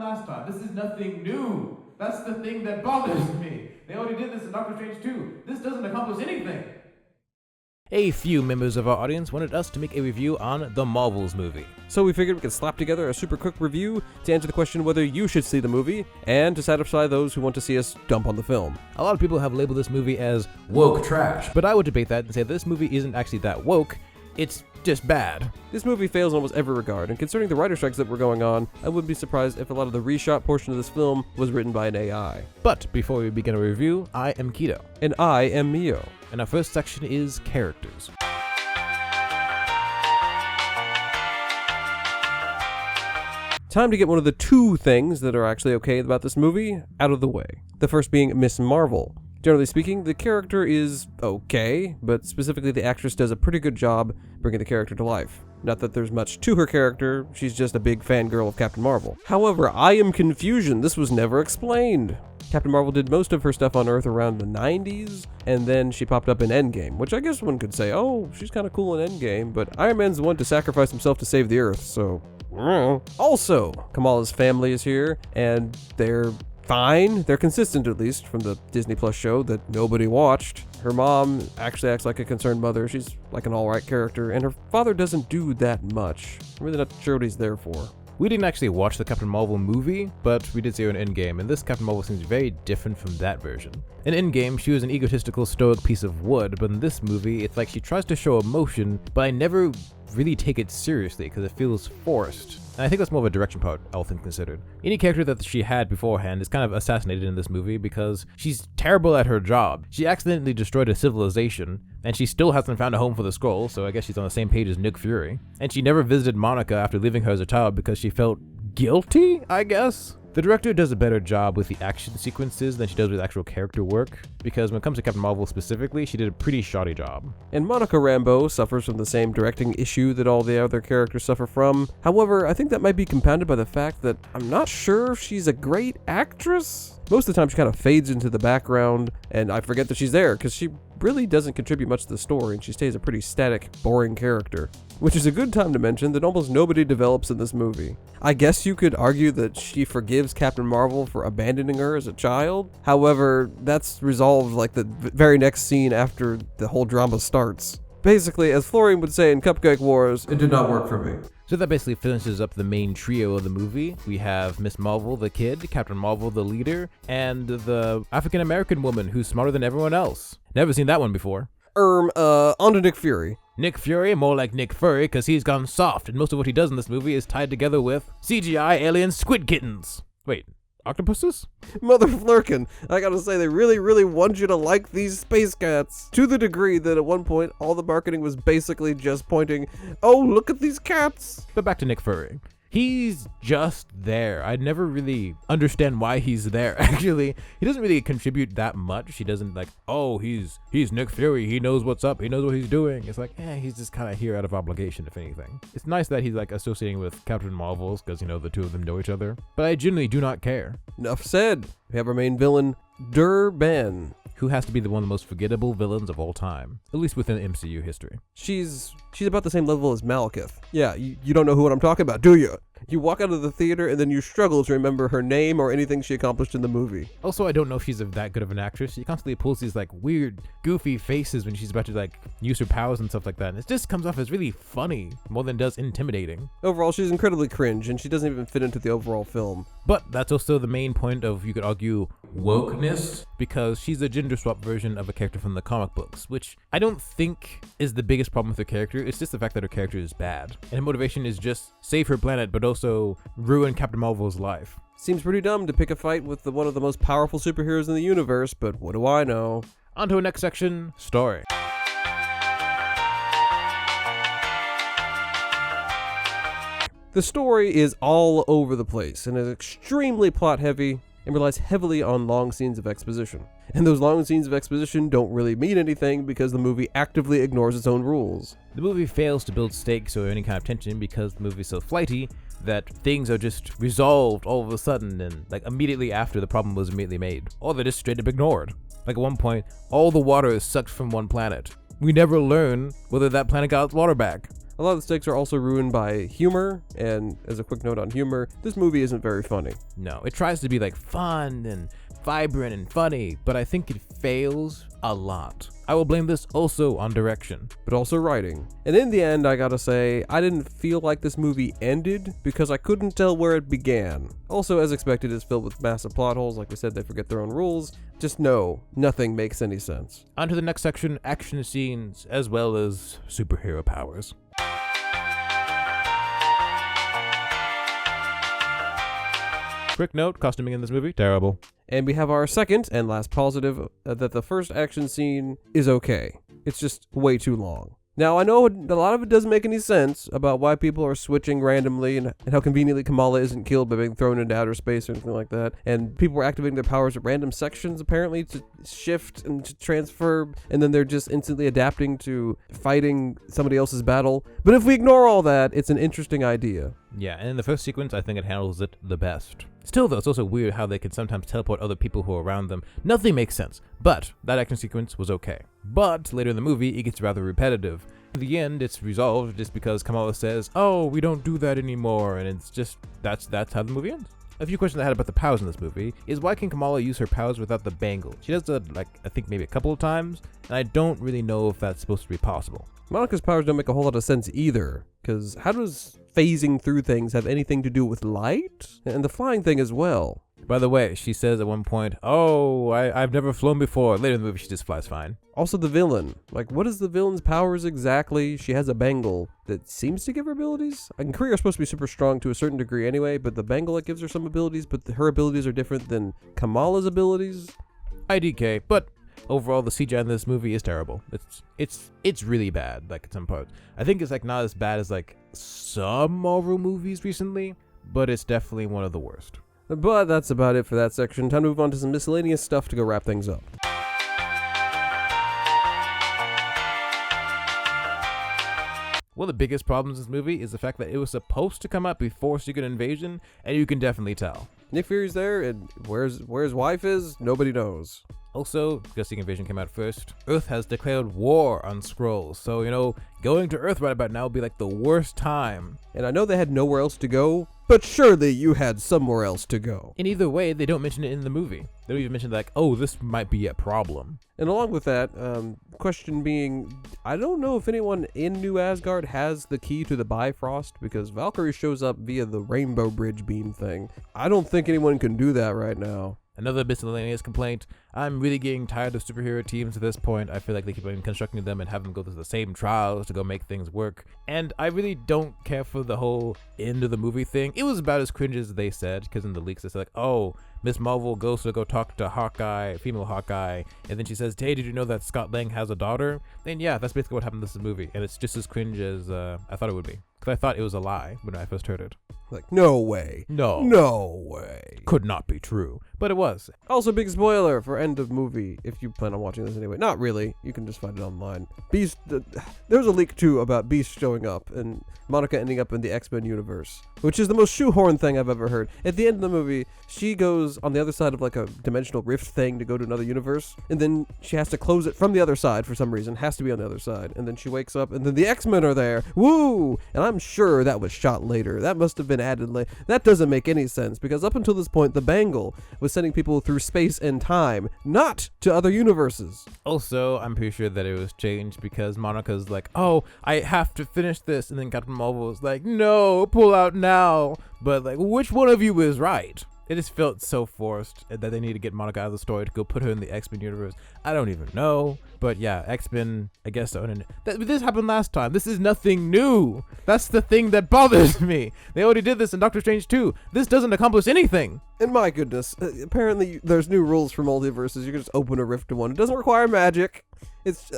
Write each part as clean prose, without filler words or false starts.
last time. This is nothing new. That's the thing that bothers me. They already did this in Doctor Strange 2. This doesn't accomplish anything. A few members of our audience wanted us to make a review on the Marvels movie. So we figured we could slap together a super quick review to answer the question whether you should see the movie, and to satisfy those who want to see us dump on the film. A lot of people have labeled this movie as woke trash, but I would debate that and say this movie isn't actually that woke, it's just bad. This movie fails in almost every regard, and concerning the writer strikes that were going on, I wouldn't be surprised if a lot of the reshot portion of this film was written by an AI. But before we begin a review, I am Keto. And I am Mio. And our first section is characters. Time to get one of the two things that are actually okay about this movie out of the way. The first being Miss Marvel. Generally speaking, the character is okay, but specifically the actress does a pretty good job bringing the character to life. Not that there's much to her character, she's just a big fangirl of Captain Marvel. However, I am confusion, this was never explained. Captain Marvel did most of her stuff on Earth around the 90s, and then she popped up in Endgame, which I guess one could say, oh, she's kind of cool in Endgame, but Iron Man's the one to sacrifice himself to save the Earth, so... Also, Kamala's family is here, and they're fine. They're consistent, at least, from the Disney Plus show that nobody watched. Her mom actually acts like a concerned mother. She's like an alright character, and her father doesn't do that much. I'm really not sure what he's there for. We didn't actually watch the Captain Marvel movie, but we did see her in Endgame, and this Captain Marvel seems very different from that version. In Endgame, she was an egotistical, stoic piece of wood, but in this movie, it's like she tries to show emotion, but I never really take it seriously because it feels forced. And I think that's more of a direction part, all things considered. Any character that she had beforehand is kind of assassinated in this movie because she's terrible at her job. She accidentally destroyed a civilization, and she still hasn't found a home for the Skrull, so I guess she's on the same page as Nick Fury. And she never visited Monica after leaving her as a child because she felt guilty, I guess? The director does a better job with the action sequences than she does with actual character work, because when it comes to Captain Marvel specifically, she did a pretty shoddy job. And Monica Rambeau suffers from the same directing issue that all the other characters suffer from. However, I think that might be compounded by the fact that I'm not sure if she's a great actress. Most of the time she kind of fades into the background, and I forget that she's there, because she really doesn't contribute much to the story, and she stays a pretty static, boring character. Which is a good time to mention that almost nobody develops in this movie. I guess you could argue that she forgives Captain Marvel for abandoning her as a child. However, that's resolved like the very next scene after the whole drama starts. Basically, as Florian would say in Cupcake Wars, it did not work for me. So that basically finishes up the main trio of the movie. We have Miss Marvel, the kid, Captain Marvel, the leader, and the African-American woman who's smarter than everyone else. Never seen that one before. On to Nick Fury. Nick Fury, more like Nick Furry, because he's gone soft, and most of what he does in this movie is tied together with CGI alien squid kittens. Wait, octopuses? Mother Flurkin, I gotta say, they really, really want you to like these space cats. To the degree that at one point, all the marketing was basically just pointing, oh, look at these cats. But back to Nick Fury. He's just there. I never really understand why he's there, actually. He doesn't really contribute that much. He doesn't like, oh, he's Nick Fury. He knows what's up. He knows what he's doing. It's like, he's just kind of here out of obligation, if anything. It's nice that he's like associating with Captain Marvel's because, the two of them know each other. But I genuinely do not care. Enough said. We have our main villain, Der-Benn, who has to be one of the most forgettable villains of all time, at least within MCU history. She's about the same level as Malekith. Yeah, you don't know what I'm talking about, do you? You walk out of the theater and then you struggle to remember her name or anything she accomplished in the movie. Also, I don't know if she's that good of an actress. She constantly pulls these weird, goofy faces when she's about to use her powers and stuff like that. And it just comes off as really funny more than does intimidating. Overall, she's incredibly cringe and she doesn't even fit into the overall film. But that's also the main point of, you could argue, wokeness, because she's a gender swap version of a character from the comic books, which I don't think is the biggest problem with her character. It's just the fact that her character is bad. And her motivation is just save her planet, but also ruin Captain Marvel's life. Seems pretty dumb to pick a fight with one of the most powerful superheroes in the universe, but what do I know? On to our next section, story. The story is all over the place and is extremely plot heavy and relies heavily on long scenes of exposition. And those long scenes of exposition don't really mean anything because the movie actively ignores its own rules. The movie fails to build stakes or any kind of tension because the movie is so flighty that things are just resolved all of a sudden and immediately after the problem was immediately made. Or they're just straight up ignored. At one point, all the water is sucked from one planet. We never learn whether that planet got its water back. A lot of the stakes are also ruined by humor, and as a quick note on humor, this movie isn't very funny. No, it tries to be like fun and vibrant and funny, but I think it fails a lot. I will blame this also on direction. But also writing. And in the end, I gotta say, I didn't feel like this movie ended because I couldn't tell where it began. Also, as expected, it's filled with massive plot holes. Like we said, they forget their own rules. Just no, nothing makes any sense. On to the next section, action scenes, as well as superhero powers. Quick note, costuming in this movie, terrible. And we have our second and last positive, that the first action scene is okay. It's just way too long. Now, I know a lot of it doesn't make any sense about why people are switching randomly and how conveniently Kamala isn't killed by being thrown into outer space or anything like that. And people are activating their powers at random sections, apparently, to shift and to transfer, and then they're just instantly adapting to fighting somebody else's battle. But if we ignore all that, it's an interesting idea. Yeah, and in the first sequence, I think it handles it the best. Still, though, it's also weird how they can sometimes teleport other people who are around them. Nothing makes sense, but that action sequence was okay. But later in the movie, it gets rather repetitive. In the end, it's resolved just because Kamala says, "Oh, we don't do that anymore," and it's just, that's how the movie ends. A few questions I had about the powers in this movie is why can Kamala use her powers without the bangle? She does that, like, I think maybe a couple of times, and I don't really know if that's supposed to be possible. Monica's powers don't make a whole lot of sense either, because how does phasing through things have anything to do with light? And the flying thing as well. By the way, she says at one point, "Oh, I've never flown before." Later in the movie, she just flies fine. Also the villain. Like, what is the villain's powers exactly? She has a bangle that seems to give her abilities. And Kree are supposed to be super strong to a certain degree anyway, but the bangle, it gives her some abilities, but her abilities are different than Kamala's abilities. IDK, but overall, the CGI in this movie is terrible. It's really bad, like at some parts. I think it's like not as bad as like some Marvel movies recently, but it's definitely one of the worst. But that's about it for that section. Time to move on to some miscellaneous stuff to go wrap things up. One of the biggest problems in this movie is the fact that it was supposed to come out before Secret Invasion, and you can definitely tell. Nick Fury's there, and where his wife is, nobody knows. Also, because Secret Invasion came out first, Earth has declared war on Skrulls, so, going to Earth right about now would be like the worst time. And I know they had nowhere else to go, but surely you had somewhere else to go. In either way, they don't mention it in the movie. They don't even mention like, oh, this might be a problem. And along with that, question being, I don't know if anyone in New Asgard has the key to the Bifrost, because Valkyrie shows up via the Rainbow Bridge beam thing. I don't think anyone can do that right now. Another miscellaneous complaint, I'm really getting tired of superhero teams at this point. I feel like they keep on constructing them and have them go through the same trials to go make things work. And I really don't care for the whole end of the movie thing. It was about as cringe as they said, because in the leaks it's like, oh, Miss Marvel goes to go talk to Hawkeye, female Hawkeye, and then she says, "Hey, did you know that Scott Lang has a daughter?" And yeah, that's basically what happened in this movie, and it's just as cringe as I thought it would be. Because I thought it was a lie when I first heard it. Like, no way. No way. Could not be true. But it was. Also, big spoiler for end of movie, if you plan on watching this anyway. Not really. You can just find it online. Beast, there was a leak too about Beast showing up and Monica ending up in the X-Men universe, which is the most shoehorn thing I've ever heard. At the end of the movie, she goes on the other side of like a dimensional rift thing to go to another universe, and then she has to close it from the other side for some reason. Has to be on the other side. And then she wakes up, and then the X-Men are there. Woo! And I'm sure that was shot later. That must have been added later. That doesn't make any sense, because up until this point, the bangle was sending people through space and time, not to other universes. Also, I'm pretty sure that it was changed because Monica's like, oh, I have to finish this, and then Captain Marvel was like, no, pull out now. But like, which one of you is right? It just felt so forced that they need to get Monica out of the story to go put her in the X-Men universe. I don't even know. But yeah, X-Men, I guess, this happened last time. This is nothing new. That's the thing that bothers me. They already did this in Doctor Strange 2. This doesn't accomplish anything. And my goodness, apparently there's new rules for multiverses. You can just open a rift to one. It doesn't require magic. It's,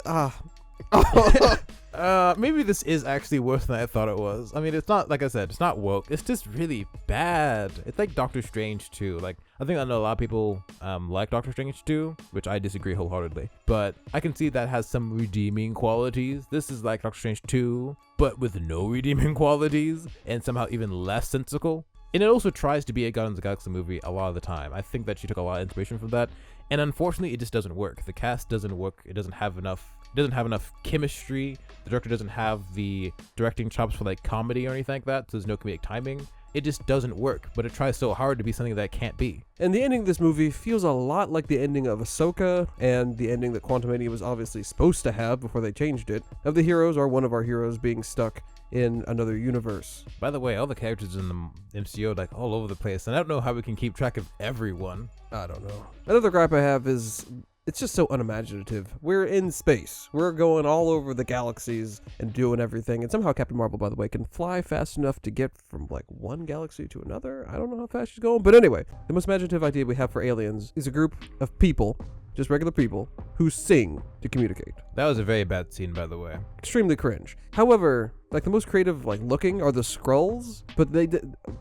maybe this is actually worse than I thought it was. I mean, it's not, like I said, it's not woke. It's just really bad. It's like Doctor Strange 2. Like, I think I know a lot of people like Doctor Strange 2, which I disagree wholeheartedly. But I can see that has some redeeming qualities. This is like Doctor Strange 2, but with no redeeming qualities and somehow even less sensical. And it also tries to be a Guardians of the Galaxy movie a lot of the time. I think that she took a lot of inspiration from that. And unfortunately, it just doesn't work. The cast doesn't work. It doesn't have enough It doesn't have enough chemistry. The director doesn't have the directing chops for like comedy or anything like that, so there's no comedic timing. It just doesn't work, but it tries so hard to be something that it can't be. And the ending of this movie feels a lot like the ending of Ahsoka, and the ending that Quantumania was obviously supposed to have before they changed it, of the heroes or one of our heroes being stuck in another universe. By the way, all the characters in the MCU are like all over the place, and I don't know how we can keep track of everyone. I don't know. Another gripe I have is it's just so unimaginative. We're in space. We're going all over the galaxies and doing everything. And somehow Captain Marvel, by the way, can fly fast enough to get from like one galaxy to another. I don't know how fast she's going. But anyway, the most imaginative idea we have for aliens is a group of people, just regular people, who sing to communicate. That was a very bad scene, by the way. Extremely cringe. However, like the most creative like looking are the Skrulls, but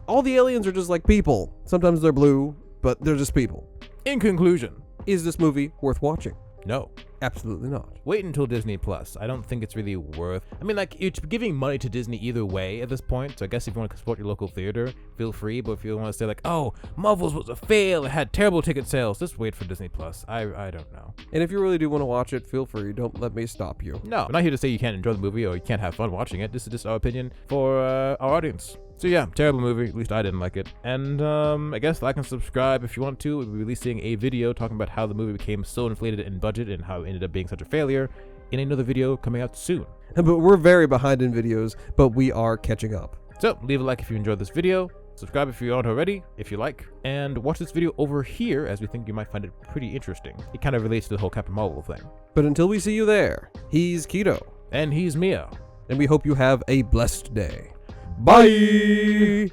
all the aliens are just like people. Sometimes they're blue, but they're just people. In conclusion, is this movie worth watching? no. Absolutely not. Wait until Disney Plus. I don't think it's really worth. I mean, like, you're giving money to Disney either way at this point. So I guess if you want to support your local theater, feel free. But if you want to say like, oh, Marvel's was a fail, it had terrible ticket sales, just wait for Disney Plus. I don't know. And if you really do want to watch it, feel free. Don't let me stop you. No, I'm not here to say you can't enjoy the movie or you can't have fun watching it. This is just our opinion for our audience. So yeah, terrible movie. At least I didn't like it. And I guess like and subscribe if you want to. We'll be releasing a video talking about how the movie became so inflated in budget and how it ended up being such a failure in another video coming out soon. But we're very behind in videos, but we are catching up. So leave a like if you enjoyed this video. Subscribe if you aren't already, if you like. And watch this video over here as we think you might find it pretty interesting. It kind of relates to the whole Captain Marvel thing. But until we see you there, he's Keto. And he's Mia. And we hope you have a blessed day. Bye!